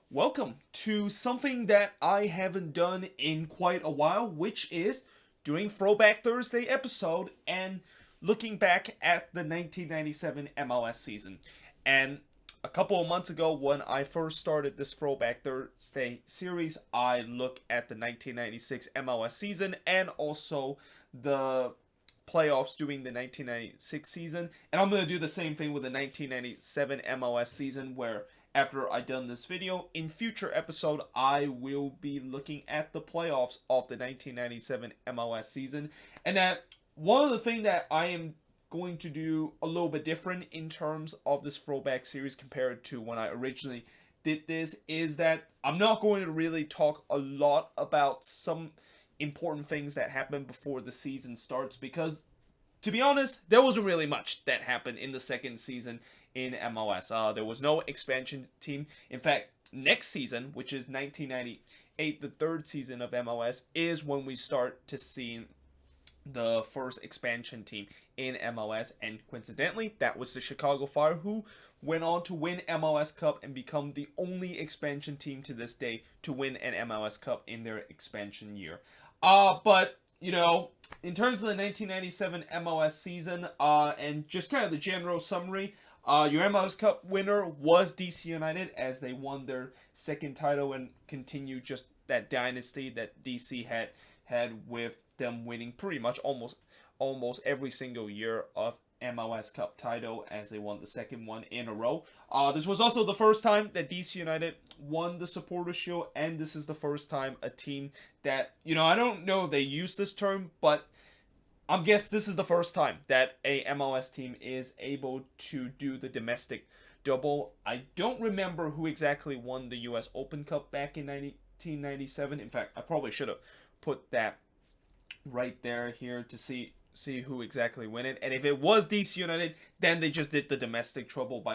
Welcome to something that I haven't done in quite a while, which is doing Throwback Thursday episode and looking back at the 1997 MLS season. And a couple of months ago, when I first started this Throwback Thursday series, I looked at the 1996 MLS season and also the playoffs during the 1996 season. And I'm going to do the same thing with the 1997 MLS season, where after I done this video, in future episode, I will be looking at the playoffs of the 1997 MLS season. And that one of the things that I am going to do a little bit different in terms of this throwback series compared to when I originally did this is that I'm not going to really talk a lot about some important things that happened before the season starts, because to be honest, there wasn't really much that happened in the second season in MLS. There was no expansion team. In fact, next season, which is 1998, the third season of MLS, is when we start to see the first expansion team in MLS. And coincidentally, that was the Chicago Fire, who went on to win MLS Cup and become the only expansion team to this day to win an MLS Cup in their expansion year. But in terms of the 1997 MLS season, and just kind of the general summary, your MLS Cup winner was DC United, as they won their second title and continued just that dynasty that DC had with them winning pretty much almost every single year of MLS Cup title, as they won the second one in a row. This was also the first time that DC United won the Supporters Shield, and this is the first time a team that, I don't know if they use this term, but I guess this is the first time that a MLS team is able to do the domestic double. I don't remember who exactly won the US Open Cup back in 1997. In fact, I probably should have put that right there here to see who exactly won it. And if it was DC United, then they just did the domestic trouble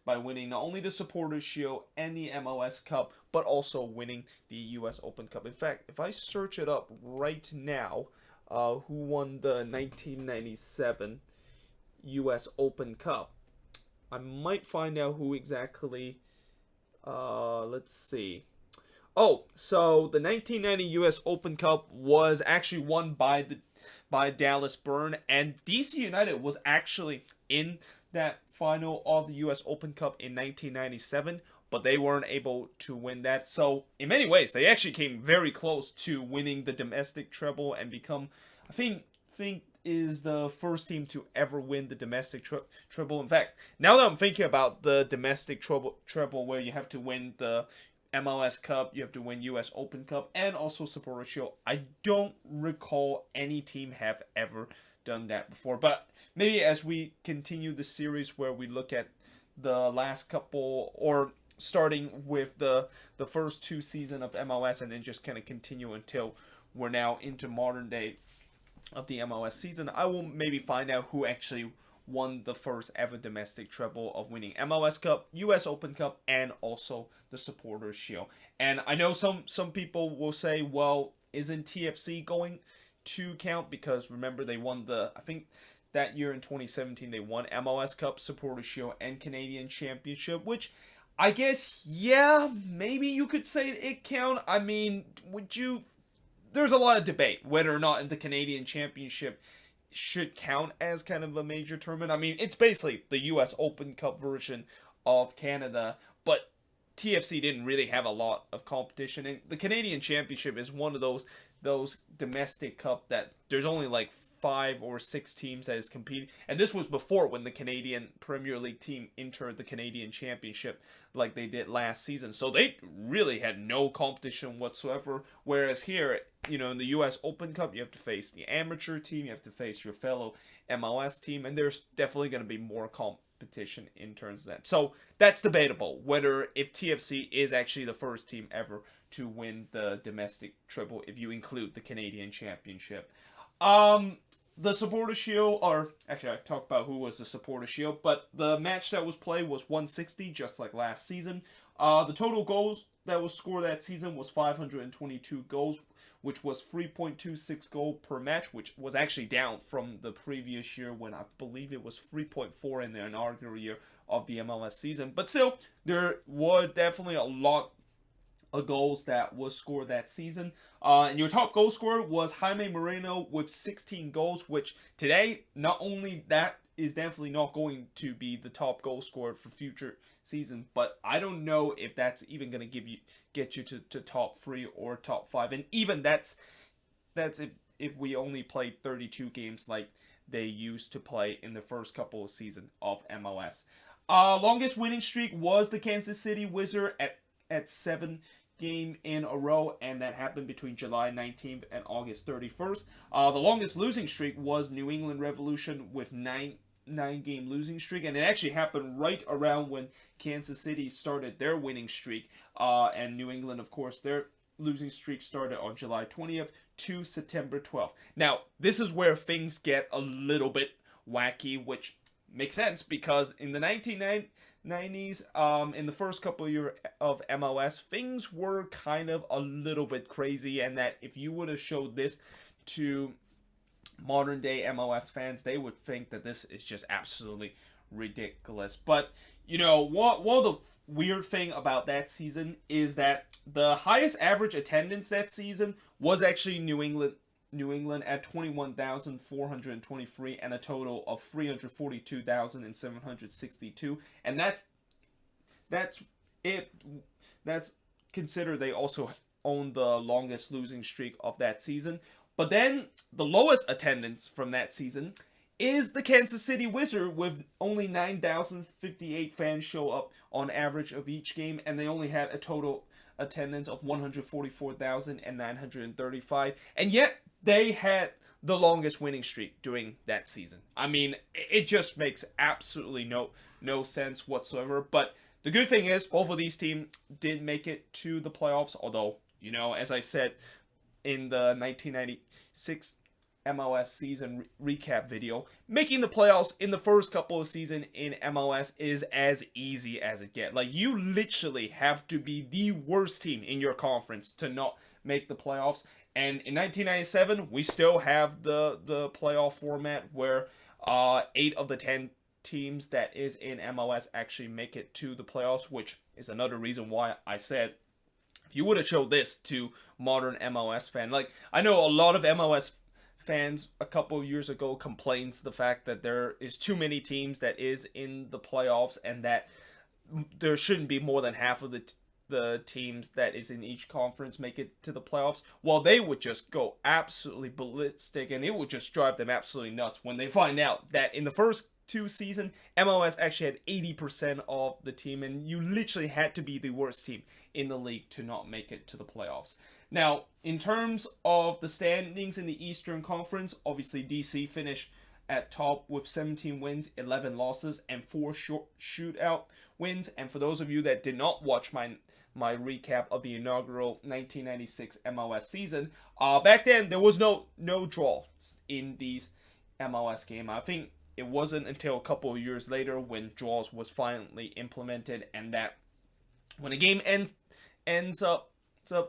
by winning not only the Supporters Shield and the MLS Cup, but also winning the US Open Cup. In fact, if I search it up right now, who won the 1997 US Open Cup, I might find out who exactly. Let's see. Oh, so the 1990 US Open Cup was actually won by Dallas Burn, and DC United was actually in that final of the US Open Cup in 1997, but they weren't able to win that. So in many ways, they actually came very close to winning the domestic treble and become, I think is the first team to ever win the domestic treble. In fact, now that I'm thinking about the domestic treble where you have to win the MLS Cup, you have to win US Open Cup, and also Supporter Shield, I don't recall any team have ever done that before. But maybe as we continue the series where we look at the last couple, or starting with the first two seasons of MLS and then just kind of continue until we're now into modern day of the MLS season, I will maybe find out who actually won the first ever domestic treble of winning MLS Cup, US Open Cup, and also the Supporters Shield. And I know some people will say, well, isn't TFC going to count? Because remember, they won I think that year in 2017, they won MLS Cup, Supporters Shield, and Canadian Championship, which I guess, yeah, maybe you could say it count. I mean, there's a lot of debate whether or not the Canadian Championship should count as kind of a major tournament. I mean, it's basically the US Open Cup version of Canada, but TFC didn't really have a lot of competition, and the Canadian Championship is one of those domestic cup that there's only like 5 or 6 teams that is competing. And this was before, when the Canadian Premier League team entered the Canadian Championship like they did last season. So they really had no competition whatsoever. Whereas here, in the US Open Cup, you have to face the amateur team, you have to face your fellow MLS team, and there's definitely going to be more competition in terms of that. So that's debatable whether if TFC is actually the first team ever to win the domestic treble if you include the Canadian Championship. The Supporter Shield, or actually I talked about who was the Supporter Shield, but the match that was played was 160, just like last season. The total goals that was scored that season was 522 goals, which was 3.26 goal per match, which was actually down from the previous year when I believe it was 3.4 in the inaugural year of the MLS season. But still, there were definitely a lot goals that was scored that season. And your top goal scorer was Jaime Moreno with 16 goals, which today, not only that is definitely not going to be the top goal scorer for future season, but I don't know if that's even going to get you to top 3 or top 5. And even that's if we only played 32 games like they used to play in the first couple of seasons of MLS. Longest winning streak was the Kansas City Wizard at 7 game in a row, and that happened between July 19th and August 31st. The longest losing streak was New England Revolution with 9-game losing streak, and it actually happened right around when Kansas City started their winning streak, and New England, of course, their losing streak started on July 20th to September 12th. Now, this is where things get a little bit wacky, which makes sense because in the 1990s, in the first couple of years of MLS, things were kind of a little bit crazy, and that if you would have showed this to modern day MLS fans, they would think that this is just absolutely ridiculous. But one of the weird thing about that season is that the highest average attendance that season was actually New England at 21,423 and a total of 342,762, and that's considered they also own the longest losing streak of that season. But then the lowest attendance from that season is the Kansas City Wizard with only 9,058 fans show up on average of each game, and they only had a total attendance of 144,935, and yet they had the longest winning streak during that season. I mean, it just makes absolutely no sense whatsoever. But the good thing is both of these teams did make it to the playoffs, although, as I said in the 1996 MLS season recap video, making the playoffs in the first couple of seasons in MLS is as easy as it gets. Like, you literally have to be the worst team in your conference to not make the playoffs. And in 1997, we still have the playoff format where 8 of the 10 teams that is in MLS actually make it to the playoffs, which is another reason why I said if you would have showed this to modern MLS fan, like, I know a lot of MLS fans a couple of years ago complains the fact that there is too many teams that is in the playoffs and that there shouldn't be more than half of the teams that is in each conference make it to the playoffs. Well, they would just go absolutely ballistic, and it would just drive them absolutely nuts when they find out that in the first 2 seasons, MLS actually had 80% of the team, and you literally had to be the worst team in the league to not make it to the playoffs. Now, in terms of the standings in the Eastern Conference, obviously DC finished at top with 17 wins, 11 losses, and 4 shootout wins. And for those of you that did not watch my recap of the inaugural 1996 MLS season, back then there was no draw in these MLS game. I think it wasn't until a couple of years later when draws was finally implemented, and that when a game ends up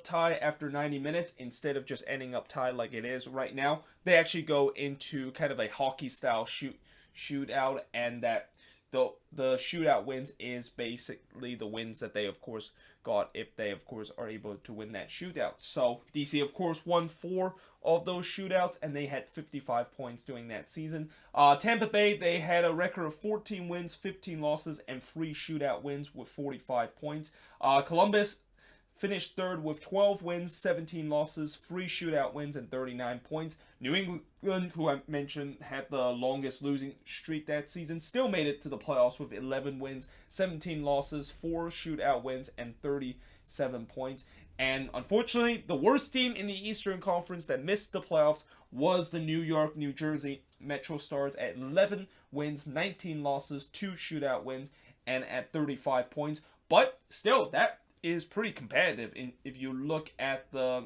tie after 90 minutes, instead of just ending up tie like it is right now, they actually go into kind of a hockey style shootout, and that the shootout wins is basically the wins that they of course got if they of course are able to win that shootout. So DC of course won 4 of those shootouts, and they had 55 points during that season. Tampa Bay, they had a record of 14 wins, 15 losses, and 3 shootout wins with 45 points. Columbus finished third with 12 wins, 17 losses, 3 shootout wins, and 39 points. New England, who I mentioned, had the longest losing streak that season, still made it to the playoffs with 11 wins, 17 losses, 4 shootout wins, and 37 points. And unfortunately, the worst team in the Eastern Conference that missed the playoffs was the New York, New Jersey Metro Stars at 11 wins, 19 losses, 2 shootout wins, and at 35 points. But still, that is pretty competitive if you look at the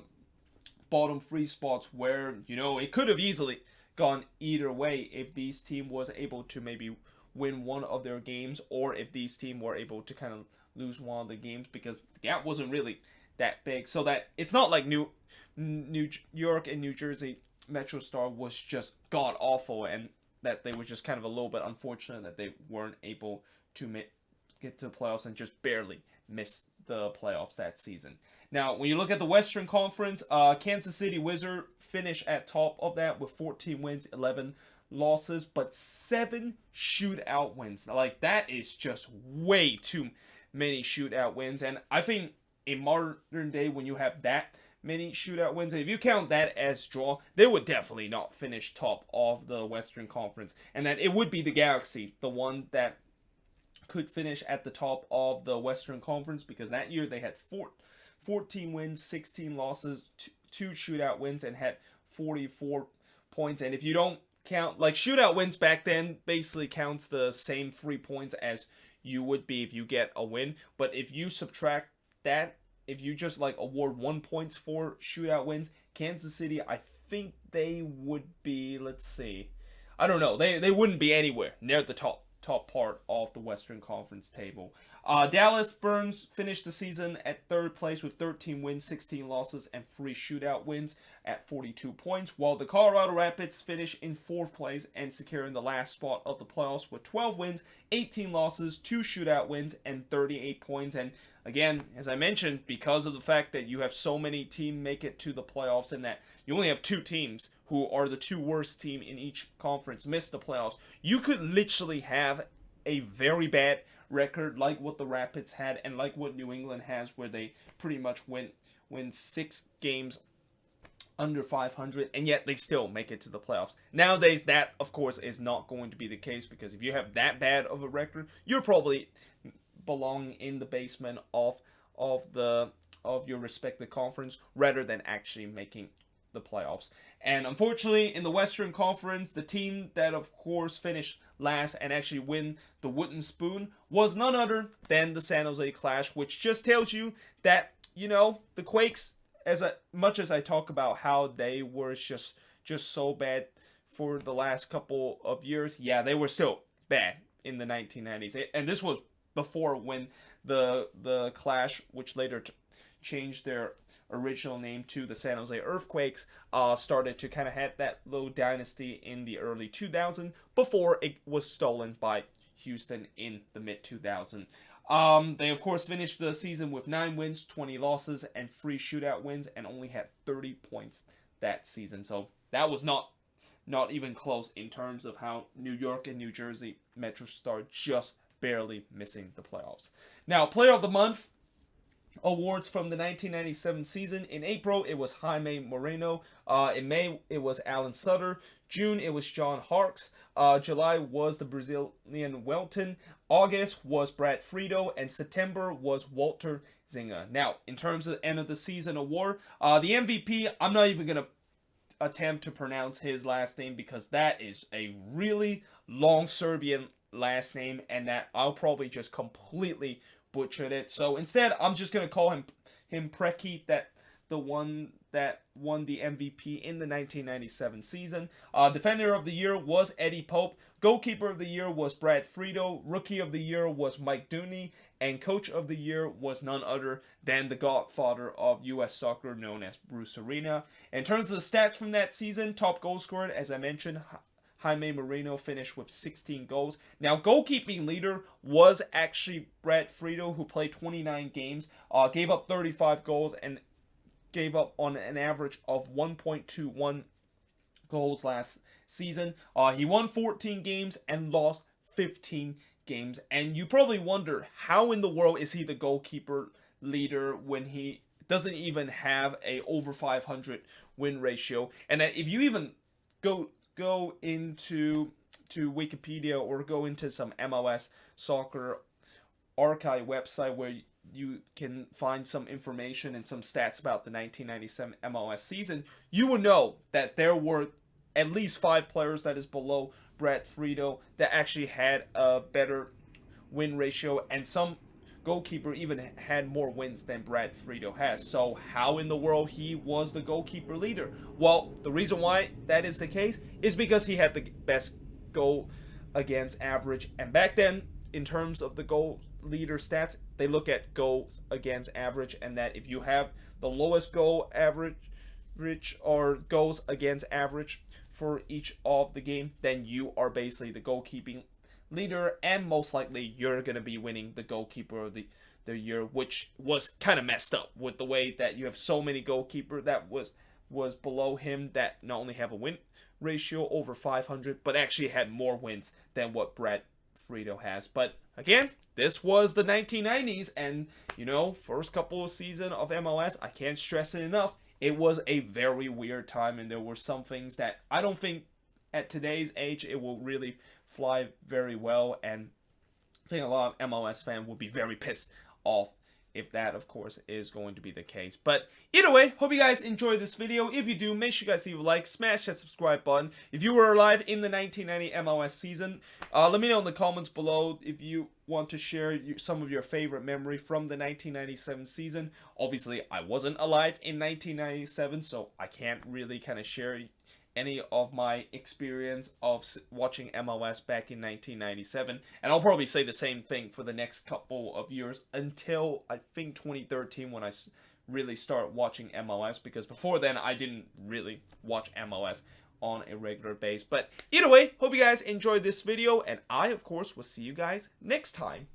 bottom 3 spots where, it could have easily gone either way if these team was able to maybe win one of their games, or if these team were able to kind of lose one of the games, because the gap wasn't really that big. So that it's not like New York and New Jersey Metro Star was just god awful, and that they were just kind of a little bit unfortunate that they weren't able to get to the playoffs and just barely miss the playoffs that season. Now, when you look at the Western Conference, Kansas City Wizard finish at top of that with 14 wins, 11 losses, but 7 shootout wins. Like, that is just way too many shootout wins. And I think in modern day, when you have that many shootout wins, if you count that as draw, they would definitely not finish top of the Western Conference. And that it would be the Galaxy, the one that could finish at the top of the Western Conference, because that year they had 14 wins, 16 losses, 2 shootout wins, and had 44 points. And if you don't count, like, shootout wins back then basically counts the same 3 points as you would be if you get a win. But if you subtract that, if you just like award 1 points for shootout wins, Kansas City, I think they would be, let's see, I don't know, they wouldn't be anywhere near the top part of the Western Conference table. Dallas Burns finished the season at third place with 13 wins, 16 losses, and 3 shootout wins at 42 points, while the Colorado Rapids finish in fourth place and securing the last spot of the playoffs with 12 wins, 18 losses, 2 shootout wins, and 38 points. And again, as I mentioned, because of the fact that you have so many teams make it to the playoffs and that you only have 2 teams who are the 2 worst team in each conference miss the playoffs, you could literally have a very bad record like what the Rapids had and like what New England has, where they pretty much win 6 games under 500, and yet they still make it to the playoffs. Nowadays, that, of course, is not going to be the case, because if you have that bad of a record, you're probably belong in the basement of your respective conference rather than actually making the playoffs. And unfortunately, in the Western Conference, the team that, of course, finished last and actually win the wooden spoon was none other than the San Jose Clash, which just tells you that, you know, the Quakes, as much as I talk about how they were just so bad for the last couple of years, yeah, they were still bad in the 1990s. And this was before when the Clash, which later changed their original name to the San Jose Earthquakes, started to kind of have that little dynasty in the early 2000s before it was stolen by Houston in the mid 2000s. They, of course, finished the season with 9 wins, 20 losses, and 3 shootout wins, and only had 30 points that season. So that was not even close in terms of how New York and New Jersey Metro Star just barely missing the playoffs. Now, Player of the Month awards from the 1997 season. In April, it was Jaime Moreno. In May, it was Alan Sutter. June, it was John Harkes. July was the Brazilian Welton. August was Brad Friedel. And September was Walter Zinga. Now, in terms of the end of the season award, the MVP, I'm not even going to attempt to pronounce his last name, because that is a really long Serbian last name, and that I'll probably just completely butchered it. So instead, I'm just going to call him Preki, that the one that won the MVP in the 1997 season. Defender of the Year was Eddie Pope. Goalkeeper of the Year was Brad Friedel. Rookie of the Year was Mike Dooney. And Coach of the Year was none other than the godfather of U.S. soccer, known as Bruce Arena. In terms of the stats from that season, top goal scorer, as I mentioned, Jaime Moreno finished with 16 goals. Now, goalkeeping leader was actually Brad Friedel, who played 29 games, gave up 35 goals, and gave up on an average of 1.21 goals last season. He won 14 games and lost 15 games. And you probably wonder, how in the world is he the goalkeeper leader when he doesn't even have a over 500 win ratio? And that if you even go into Wikipedia or go into some MLS soccer archive website where you can find some information and some stats about the 1997 MLS season, you will know that there were at least 5 players that is below Brad Friedel that actually had a better win ratio, and some goalkeeper even had more wins than Brad Friedel has. So how in the world he was the goalkeeper leader? Well, the reason why that is the case is because he had the best goal against average. And back then, in terms of the goal leader stats, they look at goals against average, and that if you have the lowest goal average or goals against average for each of the game, then you are basically the goalkeeping leader, and most likely you're going to be winning the goalkeeper of their year, which was kind of messed up with the way that you have so many goalkeepers that was below him that not only have a win ratio over 500, but actually had more wins than what Brad Friedel has. But again, this was the 1990s, and you know, first couple of seasons of MLS, I can't stress it enough, it was a very weird time, and there were some things that I don't think at today's age it will really fly very well, and I think a lot of MLS fans will be very pissed off if that, of course, is going to be the case. But either way, hope you guys enjoyed this video. If you do, make sure you guys leave a like, smash that subscribe button. If you were alive in the 1990 MLS season, let me know in the comments below if you want to share some of your favorite memory from the 1997 season. Obviously, I wasn't alive in 1997, so I can't really kind of share any of my experience of watching MLS back in 1997, and I'll probably say the same thing for the next couple of years until I think 2013 when I really start watching MLS, because before then I didn't really watch MLS on a regular basis. But either way, hope you guys enjoyed this video, and I of course will see you guys next time.